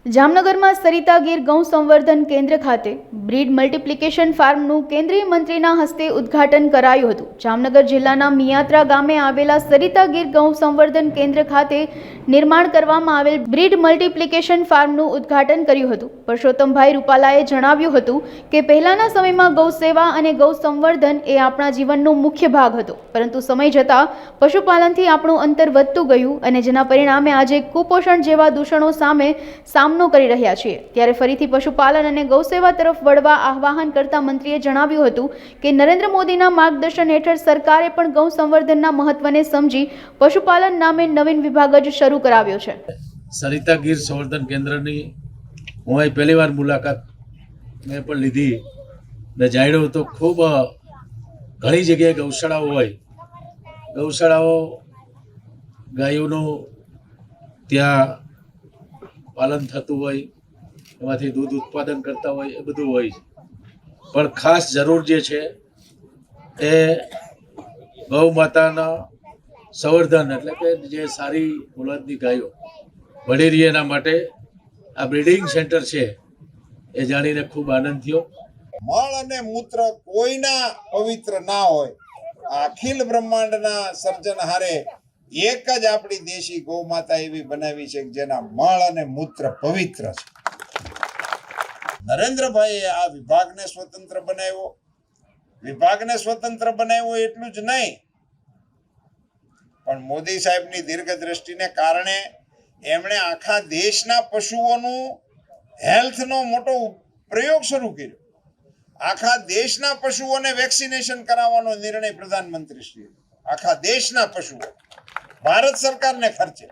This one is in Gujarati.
જામનગરમાં સરિતા ગીર ગૌ સંવર્ધન કેન્દ્ર ખાતે બ્રીડ મલ્ટિપ્લિકેશન ફાર્મનું કેન્દ્રીય મંત્રીના હસ્તે ઉદ્ઘાટન કરાયું હતું। જામનગર જિલ્લાના મિયાત્રા ગામે આવેલા સરિતા ગીર ગૌ સંવર્ધન કેન્દ્ર ખાતે નિર્માણ કરવામાં આવેલ બ્રીડ મલ્ટિપ્લિકેશન ફાર્મનું ઉદ્ઘાટન કર્યું હતું। પરસોત્તમભાઈ રૂપાલાએ જણાવ્યું હતું કે પહેલાના સમયમાં ગૌ સેવા અને ગૌ સંવર્ધન એ આપણા જીવનનો મુખ્ય ભાગ હતો, પરંતુ સમય જતાં પશુપાલનથી આપણું અંતર વધતું ગયું અને જેના પરિણામે આજે કુપોષણ જેવા દૂષણો સામે સામનો કરી રહ્યા છીએ। ત્યારે ફરીથી પશુપાલન અને ગૌસેવા તરફ વળવા આહ્વાન કરતા મંત્રીએ જણાવ્યું હતું કે નરેન્દ્ર મોદીના માર્ગદર્શન હેઠળ સરકારે પણ ગૌ સંવર્ધનના મહત્વને સમજી પશુપાલન નામે નવીન વિભાગ જ શરૂ કરાવ્યો છે। સરિતા ગીર સંવર્ધન કેન્દ્રની હું અહીં પહેલી વાર મુલાકાત મેં પણ લીધી ને જાણ્યું તો ખૂબ ઘણી જગ્યાએ ગૌશાળાઓ હોય, ગૌશાળાઓ ગાયોનું ત્યાં પાલન થતું હોય, એમાંથી દૂધ ઉત્પાદન કરતા હોય, એ બધું હોય, પણ ખાસ જરૂર જે છે એ ગૌ માતાના સંવર્ધન એટલે કે જે સારી ઓલાદની ગાયો મળી રહી એના માટે આ બ્રીડિંગ સેન્ટર છે એ જાણીને ખૂબ આનંદ થયો। મળ અને મૂત્ર કોઈના પવિત્ર ના હોય, અખિલ બ્રહ્માંડના સર્જનહારે એક જ આપણી દેશી ગૌ માતા એવી બનાવી છે જેના મળ અને મૂત્ર પવિત્ર છે। નરેન્દ્રભાઈએ આ વિભાગને સ્વતંત્ર બનાવ્યો। વિભાગને સ્વતંત્ર બનાવ્યો એટલું જ નહીં, પણ મોદી સાહેબની દીર્ઘદ્રષ્ટિને કારણે એમણે આખા દેશના પશુઓનું હેલ્થનો મોટો પ્રયોગ શરૂ કર્યો। આખા દેશના પશુઓને વેક્સિનેશન કરાવવાનો નિર્ણય પ્રધાનમંત્રીશ્રીએ, આખા દેશના પશુઓ ભારત સરકારને ખર્ચે